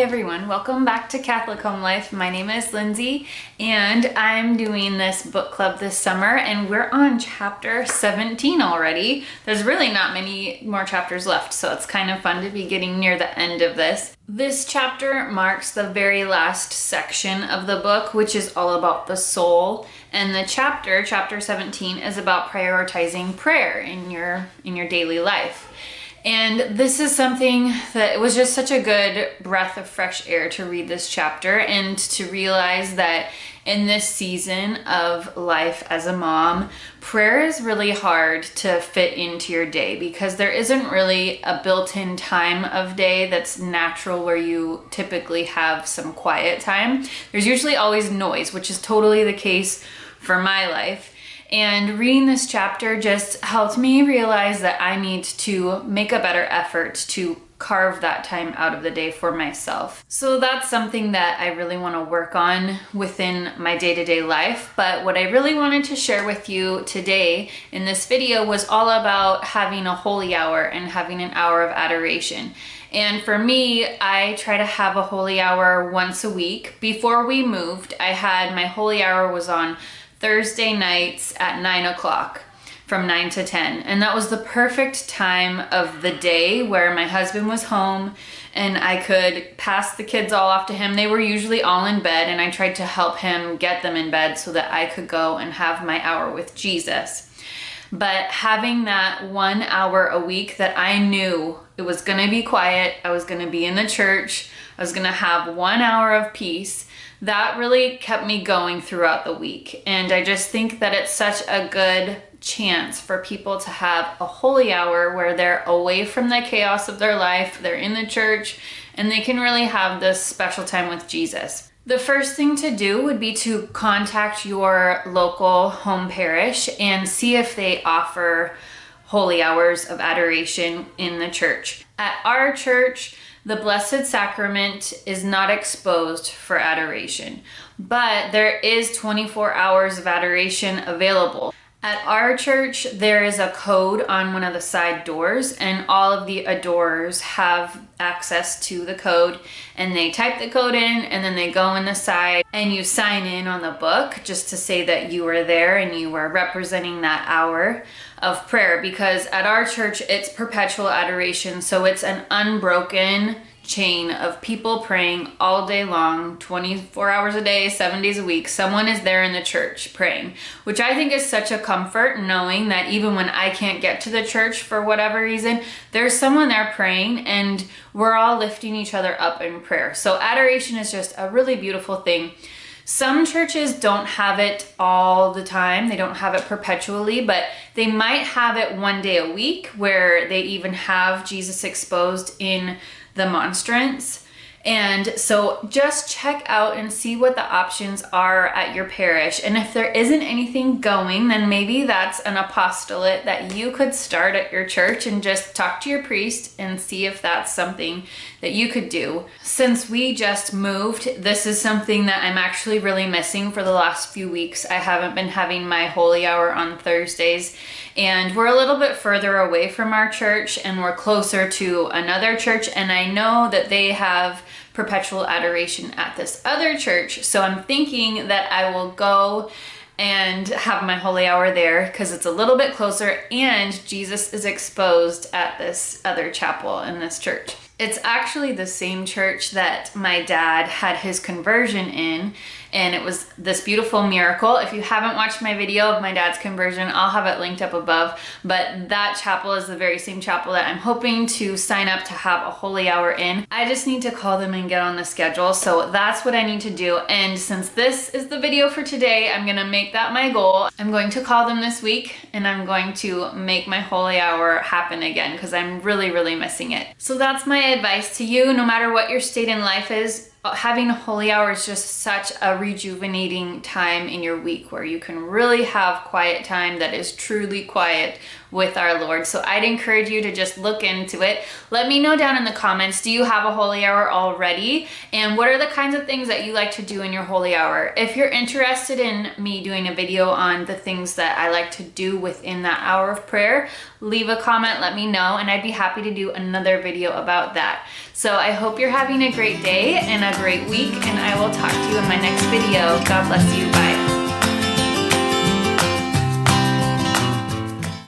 everyone, welcome back to Catholic Home Life. My name is Lindsay and I'm doing this book club this summer and we're on chapter 17 already. There's really not many more chapters left, so it's kind of fun to be getting near the end of this. This chapter marks the very last section of the book, which is all about the soul, and the chapter 17, is about prioritizing prayer in your daily life. And this is something that it was just such a good breath of fresh air to read this chapter and to realize that in this season of life as a mom, prayer is really hard to fit into your day because there isn't really a built-in time of day that's natural where you typically have some quiet time. There's usually always noise, which is totally the case for my life. And reading this chapter just helped me realize that I need to make a better effort to carve that time out of the day for myself. So that's something that I really want to work on within my day-to-day life. But what I really wanted to share with you today in this video was all about having a holy hour and having an hour of adoration. And for me, I try to have a holy hour once a week. Before we moved, my holy hour was on Thursday nights at 9 o'clock from 9 to 10. And that was the perfect time of the day where my husband was home and I could pass the kids all off to him. They were usually all in bed and I tried to help him get them in bed so that I could go and have my hour with Jesus. But having that 1 hour a week that I knew it was gonna be quiet, I was gonna be in the church, I was gonna have 1 hour of peace, that really kept me going throughout the week. And I just think that it's such a good chance for people to have a holy hour where they're away from the chaos of their life, they're in the church, and they can really have this special time with Jesus. The first thing to do would be to contact your local home parish and see if they offer holy hours of adoration in the church. At our church, the Blessed Sacrament is not exposed for adoration, but there is 24 hours of adoration available. At our church, there is a code on one of the side doors and all of the adorers have access to the code and they type the code in and then they go in the side and you sign in on the book just to say that you were there and you were representing that hour of prayer, because at our church it's perpetual adoration, so it's an unbroken chain of people praying all day long, 24 hours a day, 7 days a week. Someone is there in the church praying, which I think is such a comfort, knowing that even when I can't get to the church for whatever reason, there's someone there praying and we're all lifting each other up in prayer. So adoration is just a really beautiful thing. Some churches don't have it all the time. They don't have it perpetually, but they might have it 1 day a week where they even have Jesus exposed in the monstrance. And so just check out and see what the options are at your parish. And if there isn't anything going, then maybe that's an apostolate that you could start at your church and just talk to your priest and see if that's something that you could do. Since we just moved, this is something that I'm actually really missing for the last few weeks. I haven't been having my holy hour on Thursdays, and we're a little bit further away from our church and we're closer to another church, and I know that they have perpetual adoration at this other church. So I'm thinking that I will go and have my holy hour there because it's a little bit closer and Jesus is exposed at this other chapel in this church. It's actually the same church that my dad had his conversion in, and it was this beautiful miracle. If you haven't watched my video of my dad's conversion, I'll have it linked up above, but that chapel is the very same chapel that I'm hoping to sign up to have a holy hour in. I just need to call them and get on the schedule, so that's what I need to do. And since this is the video for today, I'm gonna make that my goal. I'm going to call them this week and I'm going to make my holy hour happen again because I'm really, really missing it. So that's my advice to you. No matter what your state in life is, having a holy hour is just such a rejuvenating time in your week where you can really have quiet time that is truly quiet with our Lord. So I'd encourage you to just look into it. Let me know down in the comments, do you have a holy hour already? And what are the kinds of things that you like to do in your holy hour? If you're interested in me doing a video on the things that I like to do within that hour of prayer, leave a comment, let me know, and I'd be happy to do another video about that. So I hope you're having a great day and a great week, and I will talk to you in my next video. God bless you. Bye.